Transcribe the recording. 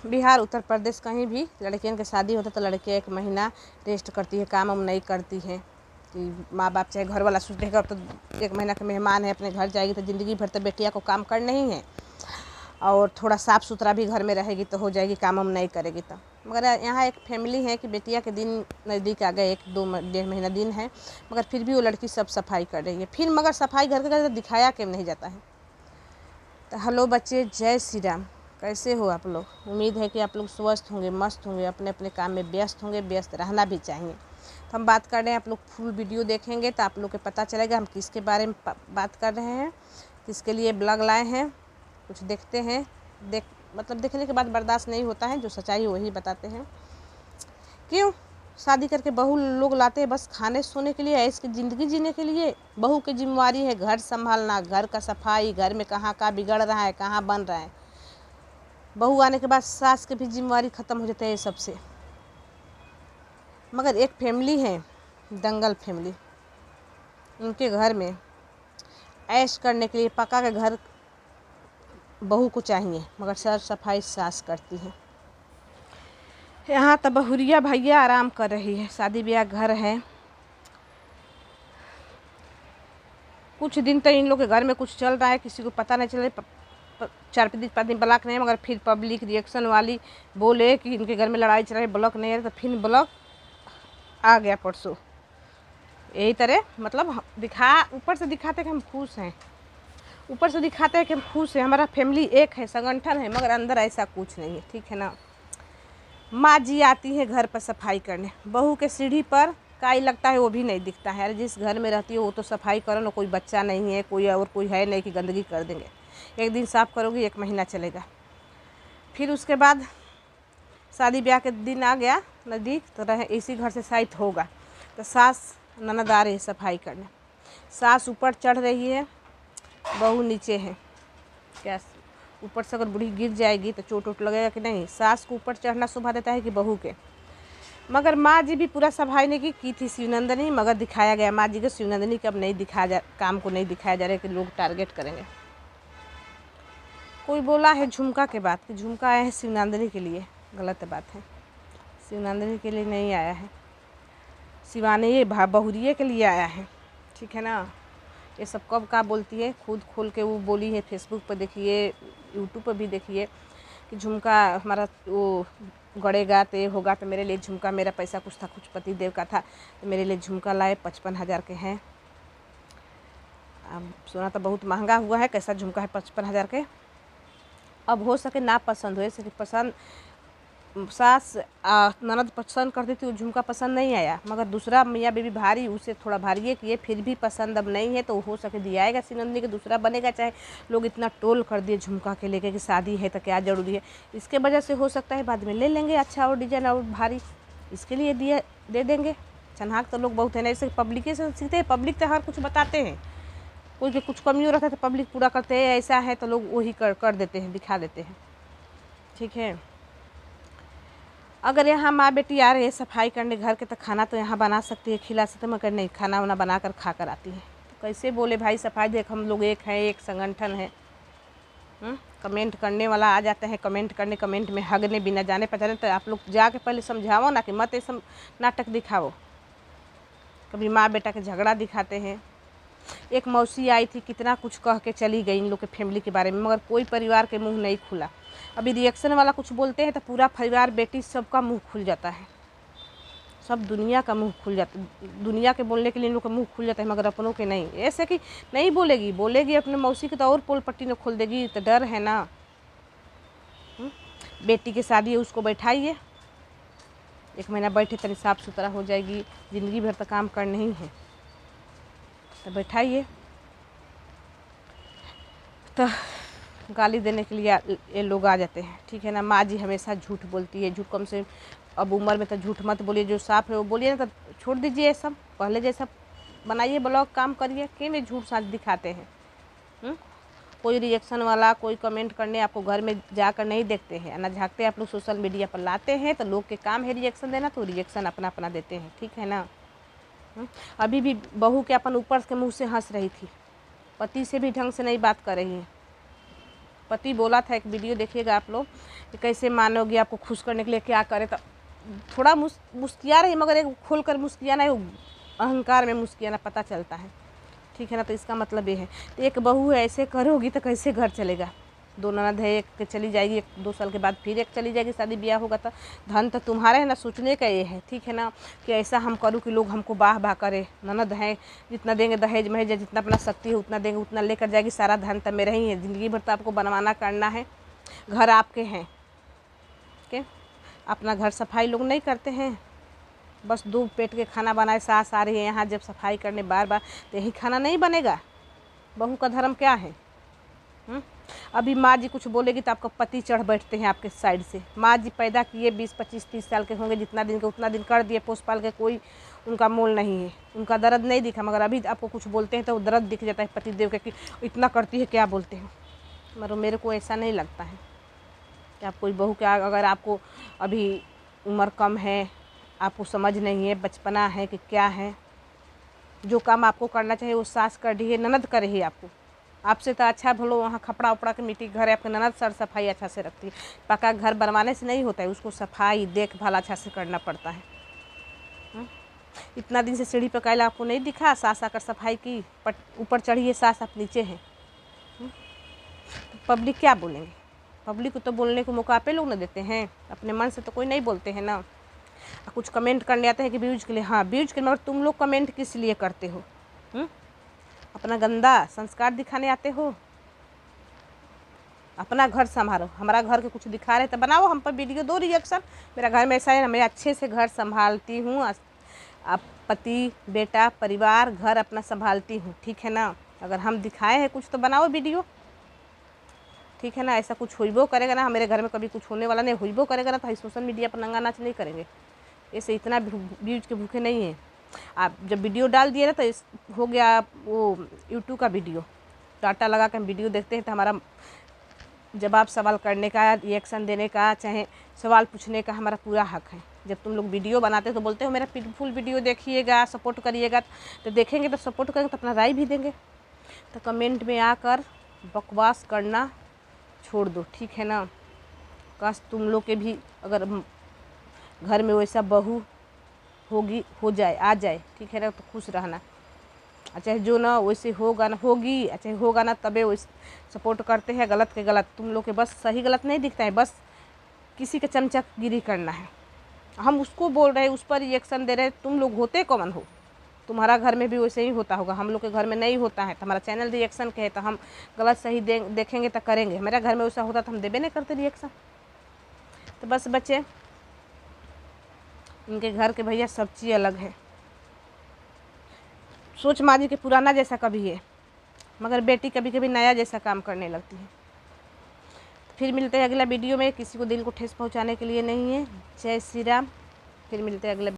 बिहार उत्तर प्रदेश कहीं भी लड़कियों की शादी होता है तो लड़कियाँ 1 महीना रेस्ट करती है, काम नहीं करती है कि माँ बाप चाहे घर वाला सोचेगा तो 1 महीना के मेहमान है अपने घर जाएगी तो ज़िंदगी भर तो बेटिया को काम करना ही है और थोड़ा साफ़ सुथरा भी घर में रहेगी तो हो जाएगी, काम नहीं करेगी तो। मगर यहाँ एक फैमिली है कि बेटिया के दिन नज़दीक आ गए, 1-2-1.5 महीना दिन है, मगर फिर भी वो लड़की सब सफाई कर रही है। फिर मगर सफाई घर के दिखाया क्यों नहीं जाता है। तो हेलो बच्चे, जय श्री राम। कैसे हो आप लोग? उम्मीद है कि आप लोग स्वस्थ होंगे, मस्त होंगे, अपने अपने काम में व्यस्त होंगे, व्यस्त रहना भी चाहिए। तो हम बात कर रहे हैं, आप लोग फुल वीडियो देखेंगे तो आप लोग को पता चलेगा हम किसके बारे में बात कर रहे हैं, किसके लिए ब्लॉग लाए हैं। कुछ देखते हैं, मतलब देखने के बाद बर्दाश्त नहीं होता है, जो सच्चाई वही बताते हैं। क्यों शादी करके बहू लोग लाते हैं बस खाने सोने के लिए, ऐसी ज़िंदगी जीने के लिए? बहू की जिम्मेवारी है घर संभालना, घर का सफाई, घर में कहाँ का बिगड़ रहा है, कहाँ बन रहा है। बहू आने के बाद सास की भी जिम्मेवारी ख़त्म हो जाती है सबसे। मगर एक फैमिली है, दंगल फैमिली, उनके घर में ऐश करने के लिए पका के घर बहू को चाहिए, मगर साफ सफाई सास करती है। यहाँ तो बहुरिया भैया आराम कर रही है, शादी ब्याह घर है। कुछ दिन तो इन लोग के घर में कुछ चल रहा है, किसी को पता नहीं चल रहा है। 4-5 दिन ब्लॉक नहीं, मगर फिर पब्लिक रिएक्शन वाली बोले कि इनके घर में लड़ाई चल रही है, ब्लॉक नहीं है, तो फिर ब्लॉक आ गया परसों। यही तरह मतलब ऊपर से दिखाते कि हम खुश हैं, ऊपर से दिखाते हैं कि हम खुश हैं, हमारा फैमिली एक है, संगठन है, मगर अंदर ऐसा कुछ नहीं है। ठीक है ना। माँ जी आती है घर पर सफाई करने, बहू के सीढ़ी पर काई लगता है वो भी नहीं दिखता है। अरे जिस घर में रहती है वो तो सफाई करो ना, कोई बच्चा नहीं है, कोई है नहीं कि गंदगी कर देंगे। एक दिन साफ़ करोगी 1 महीना चलेगा। फिर उसके बाद शादी ब्याह के दिन आ गया नज़दीक तो रहे इसी घर से शायद होगा, तो सास ननद आ रही है सफाई करने। सास ऊपर चढ़ रही है, बहू नीचे है। क्या ऊपर से अगर बूढ़ी गिर जाएगी तो चोट वोट लगेगा कि नहीं? सास को ऊपर चढ़ना शोभा देता है कि बहू के? मगर माँ जी भी पूरा सफाई नहीं की थी शिवनंदिनी, मगर दिखाया गया माँ जी को शिवनंदिनी के अब नहीं दिखाया जा, काम को नहीं दिखाया जा रहा है कि लोग टारगेट करेंगे। कोई बोला है झुमका के बात कि झुमका आया है शिवनंदिनी के लिए, गलत बात है। शिवनंदिनी के लिए नहीं आया है, शिवानी ये बहुरिये के लिए आया है। ठीक है ना। ये सब कब का बोलती है, खुद खोल के वो बोली है, फेसबुक पर देखिए, यूट्यूब पर भी देखिए कि झुमका हमारा वो गड़ेगा तो ये होगा, तो मेरे लिए झुमका, मेरा पैसा कुछ था, कुछ पति देव का था तो मेरे लिए झुमका लाए, 55,000 के हैं। अब सोना तो बहुत महंगा हुआ है, कैसा झुमका है 55,000 के। अब हो सके ना पसंद हो, ऐसे पसंद सास ननद पसंद करती थी, वो झुमका पसंद नहीं आया, मगर दूसरा मियाँ बीवी भारी, उसे थोड़ा भारी है कि फिर भी पसंद अब नहीं है, तो हो सके दियाएगा शिवनंदिनी के, दूसरा बनेगा। चाहे लोग इतना टोल कर दिए झुमका के लेके कि शादी है तो क्या ज़रूरी है, इसके वजह से हो सकता है बाद में ले लेंगे अच्छा और डिजाइन और भारी, इसके लिए दे देंगे। चन्हाक तो लोग बहुत है ना, ऐसे पब्लिक से सीखते हैं, पब्लिक तो हर कुछ बताते हैं, कोई के कुछ कमी हो रहा था तो पब्लिक पूरा करते हैं, ऐसा है तो लोग वही कर देते हैं, दिखा देते हैं। ठीक है। अगर यहाँ माँ बेटी आ रही है सफाई करने घर के, तो खाना तो यहाँ बना सकती है, खिला सकते, मगर नहीं, खाना वाना बना कर खा कर आती है। तो कैसे बोले भाई सफाई देख, हम लोग एक हैं, एक संगठन है। कमेंट करने वाला आ जाते हैं, कमेंट करने, कमेंट में हगने बिना जाने पहचाने, तो आप लोग जाके पहले समझाओ ना कि मत ऐसा नाटक दिखाओ। कभी माँ बेटा के झगड़ा दिखाते हैं। एक मौसी आई थी, कितना कुछ कह के चली गई इन लोग के फैमिली के बारे में, मगर कोई परिवार के मुंह नहीं खुला। अभी रिएक्शन वाला कुछ बोलते हैं तो पूरा परिवार बेटी सबका मुंह खुल जाता है, सब दुनिया का मुंह खुल जाता है, दुनिया के बोलने के लिए इन लोग का मुंह खुल जाता है, मगर अपनों के नहीं। ऐसे कि नहीं बोलेगी अपने मौसी की तो और पोल पट्टी में खोल देगी, तो डर है ना। बेटी की शादी है, उसको बैठाइए, 1 महीना बैठे तनी साफ सुथरा हो जाएगी, ज़िंदगी भर तो काम करना ही है, तो बैठाइए। तो गाली देने के लिए ये लोग आ जाते हैं। ठीक है ना। माँ जी हमेशा झूठ बोलती है, झूठ कम से अब उम्र में तो झूठ मत बोलिए, जो साफ है वो बोलिए ना, तो छोड़ दीजिए ये सब, पहले जैसा बनाइए ब्लॉग, काम करिए, क्यों में झूठ साझ दिखाते हैं। कोई रिएक्शन वाला, कोई कमेंट करने आपको घर में जाकर नहीं देखते हैं ना, झाँकते आप लोग सोशल मीडिया पर लाते हैं, तो लोग के काम है रिएक्शन देना, तो रिएक्शन अपना अपना देते हैं। ठीक है ना। अभी भी बहू के अपन ऊपर के मुँह से हंस रही थी, पति से भी ढंग से नहीं बात कर रही है। पति बोला था, एक वीडियो देखिएगा आप लोग कि कैसे मानोगी, आपको खुश करने के लिए क्या करे। तो थोड़ा मुस्किया रही, मगर एक खोल कर मुस्कियाना, अहंकार में मुस्कियाना पता चलता है, ठीक है ना। तो इसका मतलब ये है, तो एक बहू ऐसे करोगी तो कैसे घर चलेगा। दो ननद है, एक चली जाएगी, 1-2 साल के बाद फिर एक चली जाएगी, शादी ब्याह होगा तो धन तो तुम्हारा है ना। सोचने का ये है, ठीक है ना, कि ऐसा हम करूँ कि लोग हमको बाह बाह करे। ननद हैं, जितना देंगे दहेज महेज, जितना अपना शक्ति है उतना देंगे, उतना लेकर जाएगी, सारा धन तो मेरा ही है। ज़िंदगी भर तो आपको बनवाना करना है, घर आपके हैं के। अपना घर सफाई लोग नहीं करते हैं, बस 2 पेट के खाना बनाए, सास आ रही है यहाँ जब सफाई करने बार बार, तो यही खाना नहीं बनेगा। बहू का धर्म क्या है? अभी माँ जी कुछ बोलेगी तो आपका पति चढ़ बैठते हैं आपके साइड से। माँ जी पैदा किए 20-25-30 साल के होंगे, जितना दिन के उतना दिन कर दिए, पोस पाल के, कोई उनका मोल नहीं है, उनका दर्द नहीं दिखा। मगर अभी आपको कुछ बोलते हैं तो दर्द दिख जाता है पति देव के, कि इतना करती है क्या बोलते हैं। मगर मेरे को ऐसा नहीं लगता है कि आप कोई बहू के, अगर आपको अभी उम्र कम है, आपको समझ नहीं है, बचपना है कि क्या है, जो काम आपको करना चाहिए वो सास कर रही है, ननद कर रही है। आपसे तो अच्छा भलो वहाँ खपड़ा उपड़ा के मिट्टी घर है, आपके ननद सर सफाई अच्छा से रखती है। पक्का घर बनवाने से नहीं होता है, उसको सफाई देखभाल अच्छा से करना पड़ता है। इतना दिन से सीढ़ी पे कैला आपको नहीं दिखा, सास आकर सफाई की, ऊपर चढ़ी है सास, आप नीचे हैं। तो पब्लिक क्या बोलेंगे? पब्लिक को तो बोलने को मौका पे लोग न देते हैं, अपने मन से तो कोई नहीं बोलते हैं ना। कुछ कमेंट करने आते हैं कि व्यूज के लिए, हाँ व्यूज के, मगर तुम लोग कमेंट किस लिए करते हो? अपना गंदा संस्कार दिखाने आते हो? अपना घर संभालो। हमारा घर के कुछ दिखा रहे तो बनाओ, हम पर वीडियो दो रिएक्शन। मेरा घर में ऐसा है ना, मैं अच्छे से घर संभालती हूँ, आप पति बेटा परिवार घर अपना संभालती हूँ, ठीक है ना। अगर हम दिखाए हैं कुछ तो बनाओ वीडियो, ठीक है ना। ऐसा कुछ हुईबो करेगा ना, मेरे घर में कभी कुछ होने वाला नहीं, हुईबो करेगा ना तो सोशल मीडिया पर नंगा नाच नहीं करेंगे। ऐसे इतना व्यूज के भूखे नहीं हैं। आप जब वीडियो डाल दिए ना तो हो गया वो यूट्यूब का वीडियो, डाटा लगा कर हम वीडियो देखते हैं तो हमारा जवाब सवाल करने का, रिएक्शन देने का, चाहे सवाल पूछने का हमारा पूरा हक है। जब तुम लोग वीडियो बनाते हो तो बोलते हो मेरा फुल वीडियो देखिएगा, सपोर्ट करिएगा, तो देखेंगे तो सपोर्ट करेंगे तो अपना राय भी देंगे। तो कमेंट में आकर बकवास करना छोड़ दो, ठीक है ना। काश तुम लोग के भी अगर घर में वैसा बहू हो जाए, आ जाए, ठीक है ना, तो खुश रहना। अच्छा जो ना वैसे होगा ना, होगी, अच्छा होगा ना तबे वैसे सपोर्ट करते हैं। गलत के गलत, तुम लोग के बस सही गलत नहीं दिखता है, बस किसी के चमचगिरी करना है। हम उसको बोल रहे हैं, उस पर रिएक्शन दे रहे हैं, तुम लोग होते कौन हो? तुम्हारा घर में भी वैसे ही होता होगा, हम लोग के घर में नहीं होता है। तो हमारा चैनल रिएक्शन के है तो हम गलत सही देखेंगे तो करेंगे। मेरा घर में वैसा होता तो हम देबे नहीं करते रिएक्शन। तो बस बच्चे, इनके घर के भैया सब चीज़ अलग है। सोच माँ जी के पुराना जैसा कभी है, मगर बेटी कभी कभी नया जैसा काम करने लगती है। फिर मिलते हैं अगला वीडियो में। किसी को दिल को ठेस पहुंचाने के लिए नहीं है। जय श्री राम। फिर मिलते हैं अगला